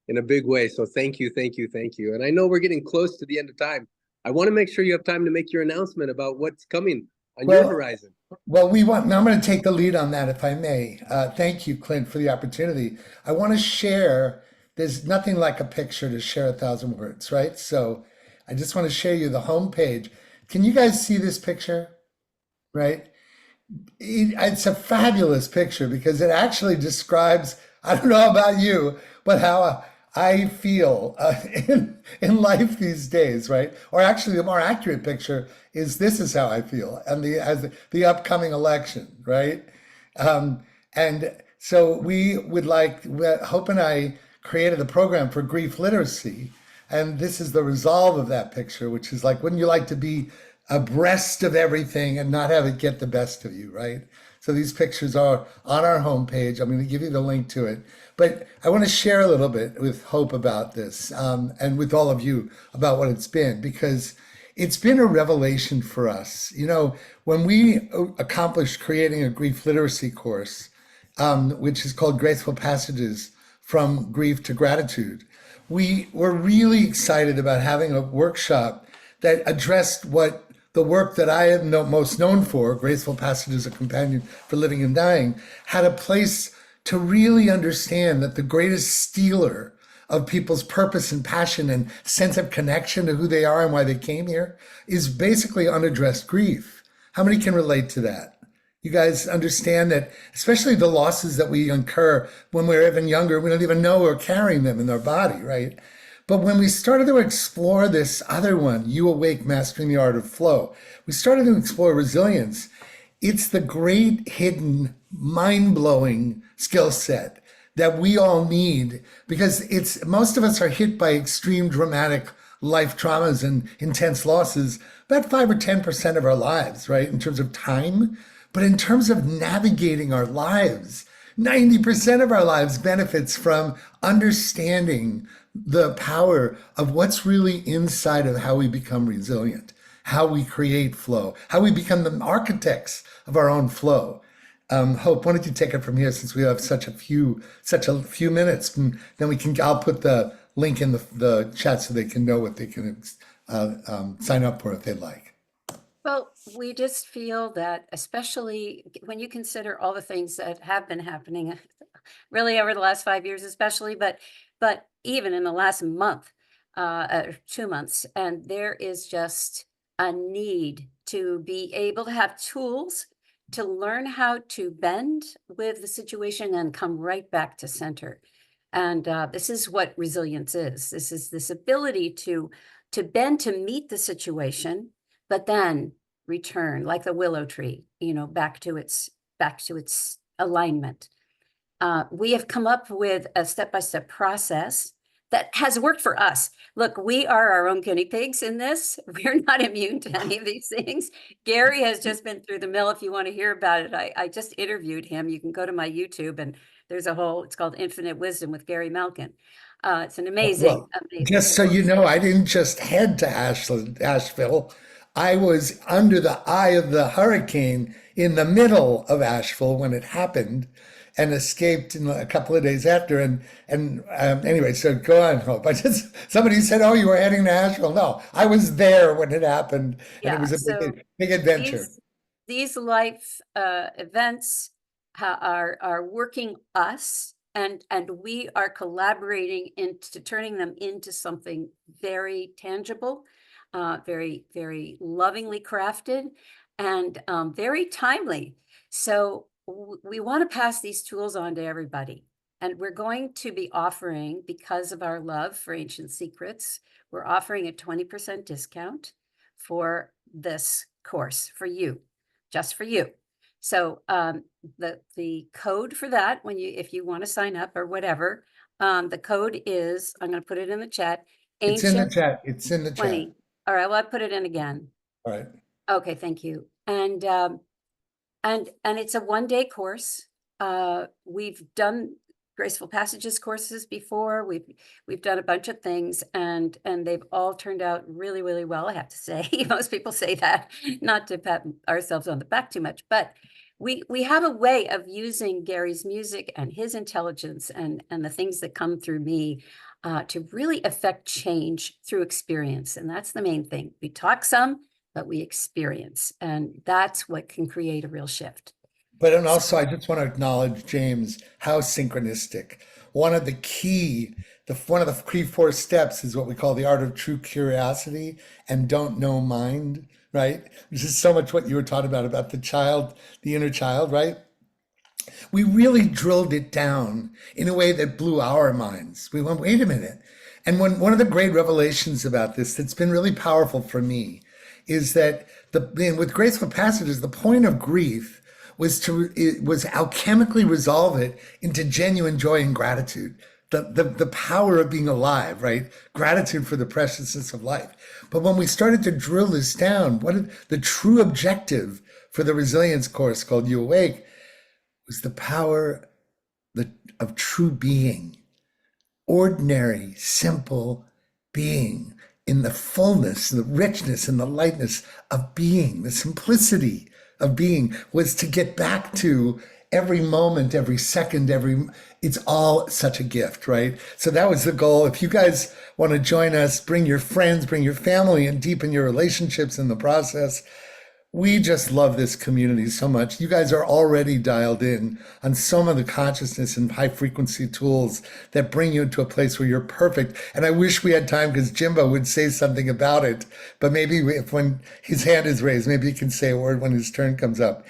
in a big way. So thank you, thank you, thank you. And I know we're getting close to the end of time. I want to make sure you have time to make your announcement about what's coming on your horizon. Well, I'm going to take the lead on that, if I may. Thank you, Clint, for the opportunity. I want to share. There's nothing like a picture to share 1,000 words, right? So I just want to share you the homepage. Can you guys see this picture? Right? It's a fabulous picture because it actually describes, I don't know about you, but how I feel in life these days, right? Or actually, the more accurate picture is this is how I feel, and as the upcoming election, right? Um, and so we would like Hope and I created a program for grief literacy, and this is the resolve of that picture, which is like, wouldn't you like to be abreast of everything and not have it get the best of you, right? So these pictures are on our homepage. I'm going to give you the link to it. But I want to share a little bit with Hope about this, and with all of you about what it's been, because it's been a revelation for us. You know, when we accomplished creating a grief literacy course, which is called Graceful Passages from Grief to Gratitude, we were really excited about having a workshop that addressed what the work that I am most known for, Graceful Passages, a Companion for Living and Dying, had a place to really understand that the greatest stealer of people's purpose and passion and sense of connection to who they are and why they came here is basically unaddressed grief. How many can relate to that? You guys understand that, especially the losses that we incur when we're even younger, we don't even know we're carrying them in our body, right? But when we started to explore this other one, You Awake, Mastering the Art of Flow, we started to explore resilience. It's the great hidden, mind-blowing skill set that we all need, because most of us are hit by extreme dramatic life traumas and intense losses about 5 or 10% of our lives, right? In terms of time, but in terms of navigating our lives, 90% of our lives benefits from understanding the power of what's really inside of how we become resilient, how we create flow, how we become the architects of our own flow. Hope, why don't you take it from here, since we have such a few minutes, and then I'll put the link in the chat so they can know what they can sign up for if they'd like. Well, we just feel that, especially when you consider all the things that have been happening, really over the last 5 years, especially, but even in the last month, 2 months, and there is just a need to be able to have tools to learn how to bend with the situation and come right back to center. And this is what resilience is. This is this ability to bend to meet the situation, but then return like the willow tree, back to its alignment. We have come up with a step-by-step process that has worked for us. Look, we are our own guinea pigs in this. We're not immune to any of these things. Gary has just been through the mill. If you want to hear about it, I just interviewed him. You can go to my YouTube, and there's it's called Infinite Wisdom with Gary Malkin. It's an amazing. Just so you know, I didn't just head to Asheville. I was under the eye of the hurricane in the middle of Asheville when it happened, and escaped in a couple of days after. Anyway, so go on, Hope. Somebody said, "Oh, you were heading to Asheville." No, I was there when it happened, and it was a big adventure. These life events are working us, and we are collaborating into turning them into something very tangible, very, very lovingly crafted, and very timely. So we want to pass these tools on to everybody. And we're going to be offering, because of our love for Ancient Secrets, we're offering a 20% discount for this course for you, just for you. So the code for that, if you want to sign up or whatever, the code is, I'm going to put it in the chat. It's in the chat. It's in the 20. chat. All right. Well, I put it in again. All right. Okay. Thank you. And it's a one-day course. We've done Graceful Passages courses before. We've done a bunch of things, and they've all turned out really, really well, I have to say. Most people say that, not to pat ourselves on the back too much, but we have a way of using Gary's music and his intelligence and the things that come through me to really affect change through experience. And that's the main thing. We talk some, but we experience, and that's what can create a real shift. But and also, I just want to acknowledge, James, how synchronistic. One of the key 4 steps is what we call the art of true curiosity and don't know mind, right? Which is so much what you were talking about the child, the inner child, right? we really drilled it down in a way that blew our minds. We went, wait a minute. And one of the great revelations about this that's been really powerful for me is that with graceful passages, the point of grief was alchemically resolve it into genuine joy and gratitude. The power of being alive, right? Gratitude for the preciousness of life. But when we started to drill this down, the true objective for the resilience course called You Awake was the power of true being, ordinary, simple being in the fullness, the richness, and the lightness of being. The simplicity of being was to get back to every moment, every second, it's all such a gift, right? So that was the goal. If you guys want to join us, bring your friends, bring your family, and deepen your relationships in the process. We just love this community so much. You guys are already dialed in on some of the consciousness and high frequency tools that bring you into a place where you're perfect. And I wish we had time because Jimbo would say something about it. But maybe when his hand is raised, maybe he can say a word when his turn comes up.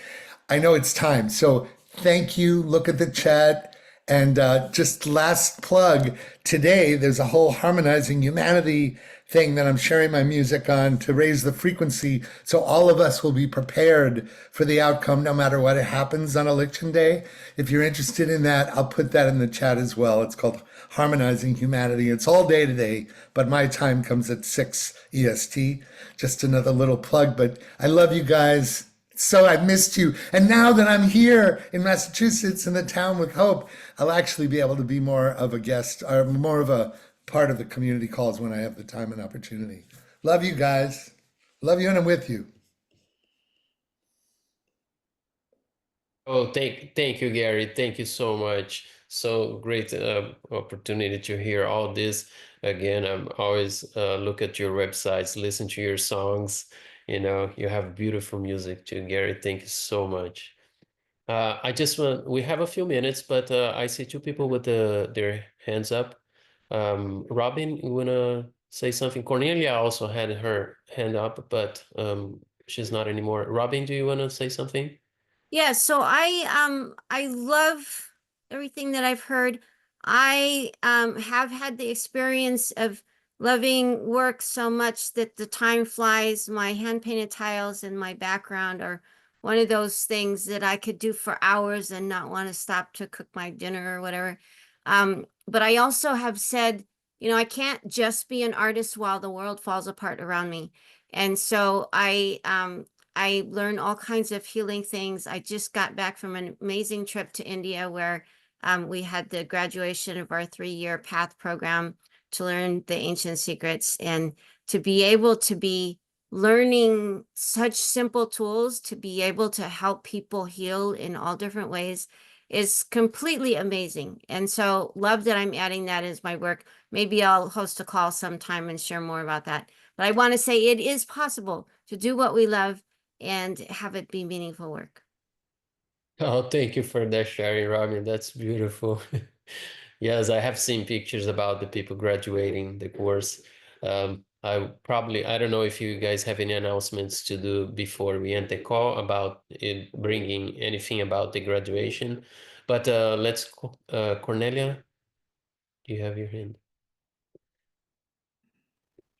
I know it's time. So thank you. Look at the chat. And just last plug, today there's a whole Harmonizing Humanity thing that I'm sharing my music on to raise the frequency so all of us will be prepared for the outcome no matter what happens on election day. If you're interested in that, I'll put that in the chat as well. It's called Harmonizing Humanity. It's all day today, but my time comes at 6 EST. Just another little plug, but I love you guys. So I missed you. And now that I'm here in Massachusetts in the town with hope, I'll actually be able to be more of a guest or more of a part of the community calls when I have the time and opportunity. Love you guys. Love you and I'm with you. Oh, thank you, Gary. Thank you so much. So great opportunity to hear all this. Again, I'm always look at your websites, listen to your songs. You know, you have beautiful music too, Gary. Thank you so much. We have a few minutes, but I see two people with their hands up. Robin, you wanna say something? Cornelia also had her hand up, but she's not anymore. Robin, do you wanna say something? Yeah, so I love everything that I've heard. I have had the experience of loving work so much that the time flies. My hand painted tiles in my background are one of those things that I could do for hours and not want to stop to cook my dinner or whatever. But I also have said, you know, I can't just be an artist while the world falls apart around me. And so I learn all kinds of healing things. I just got back from an amazing trip to India where we had the graduation of our 3-year path program to learn the ancient secrets, and to be able to be learning such simple tools to be able to help people heal in all different ways is completely amazing. And so love that I'm adding that as my work. Maybe I'll host a call sometime and share more about that. But I want to say it is possible to do what we love and have it be meaningful work. Oh, thank you for that sharing, Robin. That's beautiful. Yes, I have seen pictures about the people graduating the course. I don't know if you guys have any announcements to do before we end the call about it, bringing anything about the graduation. But Cornelia, do you have your hand?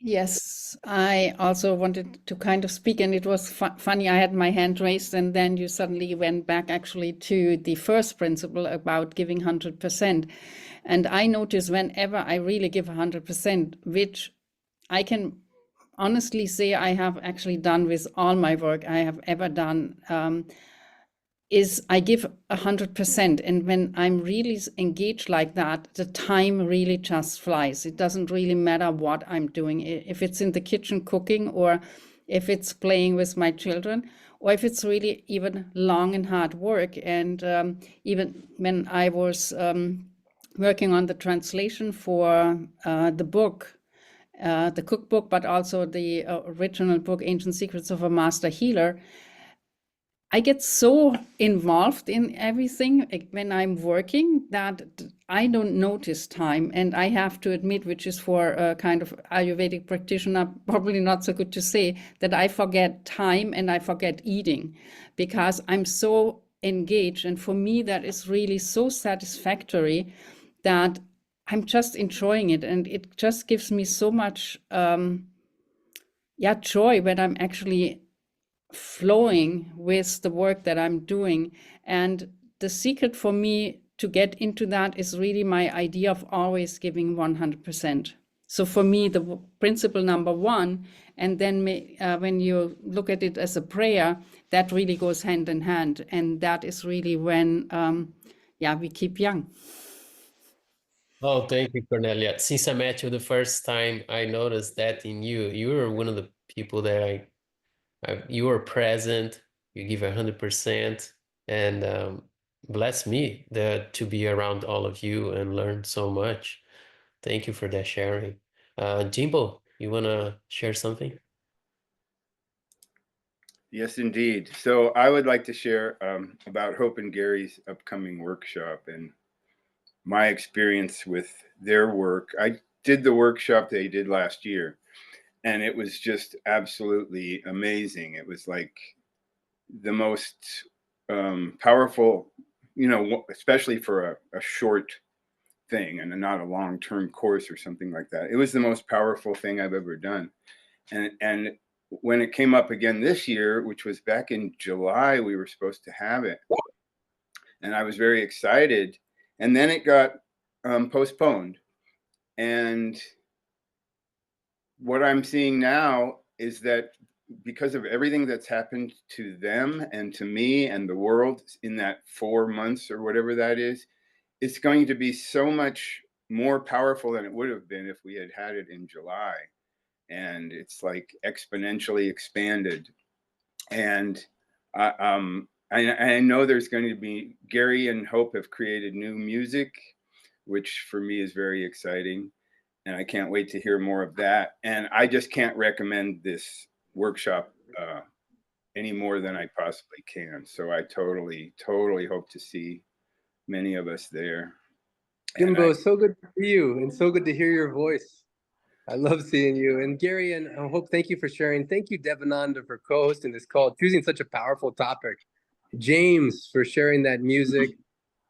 Yes, I also wanted to kind of speak, and it was funny. I had my hand raised, and then you suddenly went back actually to the first principle about giving 100%. And I notice whenever I really give 100%, which I can honestly say I have actually done with all my work I have ever done, is I give 100%. And when I'm really engaged like that, the time really just flies. It doesn't really matter what I'm doing. If it's in the kitchen cooking, or if it's playing with my children, or if it's really even long and hard work. And even when I was working on the translation for the book, the cookbook, but also the original book, Ancient Secrets of a Master Healer, I get so involved in everything when I'm working that I don't notice time. And I have to admit, which is for a kind of Ayurvedic practitioner, probably not so good to say, that I forget time and I forget eating, because I'm so engaged. And for me, that is really so satisfactory that I'm just enjoying it. And it just gives me so much joy when I'm actually flowing with the work that I'm doing. And the secret for me to get into that is really my idea of always giving 100%. So for me, the principle number one, and then when you look at it as a prayer, that really goes hand in hand. And that is really when, we keep young. Oh, thank you, Cornelia. Since I met you the first time, I noticed that in you. You were one of the people that you were present, you give 100%, and bless me to be around all of you and learn so much. Thank you for that sharing. Jimbo, you want to share something? Yes, indeed. So I would like to share about Hope and Gary's upcoming workshop and my experience with their work. I did the workshop they did last year, and it was just absolutely amazing. It was like the most powerful, especially for a short thing and not a long-term course or something like that. It was the most powerful thing I've ever done. And when it came up again this year, which was back in July, we were supposed to have it. And I was very excited. And then it got postponed. And what I'm seeing now is that because of everything that's happened to them and to me and the world in that 4 months or whatever that is, it's going to be so much more powerful than it would have been if we had had it in July. And it's like exponentially expanded. And I know there's going to be, Gary and Hope have created new music, which for me is very exciting. And I can't wait to hear more of that. And I just can't recommend this workshop any more than I possibly can. So I totally hope to see many of us there. Jimbo, so good to see you and so good to hear your voice. I love seeing you. And Gary and Hope, thank you for sharing. Thank you, Devananda, for co-hosting this call, choosing such a powerful topic. James, for sharing that music.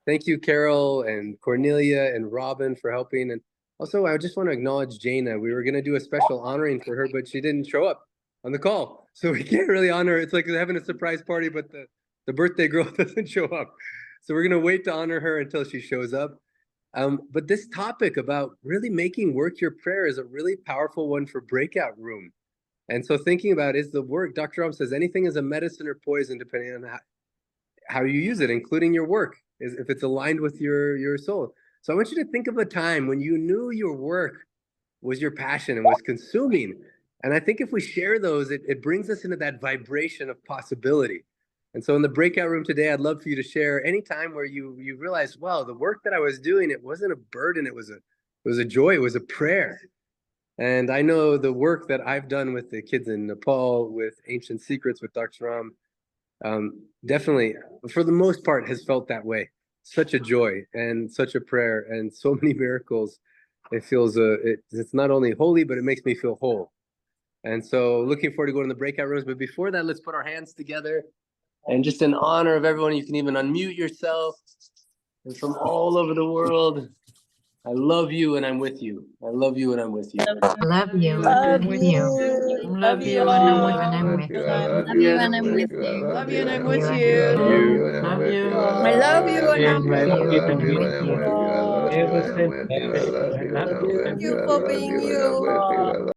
Thank you, Carol and Cornelia and Robin, for helping. And also, I just want to acknowledge Jaina. We were going to do a special honoring for her, but she didn't show up on the call. So we can't really honor her. It's like having a surprise party, but the birthday girl doesn't show up. So we're going to wait to honor her until she shows up. But this topic about really making work your prayer is a really powerful one for breakout room. And so thinking about is the work, Dr. Ram says anything is a medicine or poison depending on how you use it, including your work, if it's aligned with your soul. So I want you to think of a time when you knew your work was your passion and was consuming. And I think if we share those, it brings us into that vibration of possibility. And so in the breakout room today, I'd love for you to share any time where you realized, wow, the work that I was doing, it wasn't a burden, it was a joy, it was a prayer. And I know the work that I've done with the kids in Nepal, with Ancient Secrets, with Dr. Ram, definitely, for the most part, has felt that way. Such a joy and such a prayer and so many miracles. It feels, it's not only holy, but it makes me feel whole. And so looking forward to going to the breakout rooms. But before that, let's put our hands together. And just in honor of everyone, you can even unmute yourself. And from all over the world, I love you and I'm with you. I love you and I'm with you. Love you. Love With you. Love you and I'm with you. Love you and I'm with you. Love you and I'm with Love you. Love you. I love you and I'm with with you. you. Thank you for being you.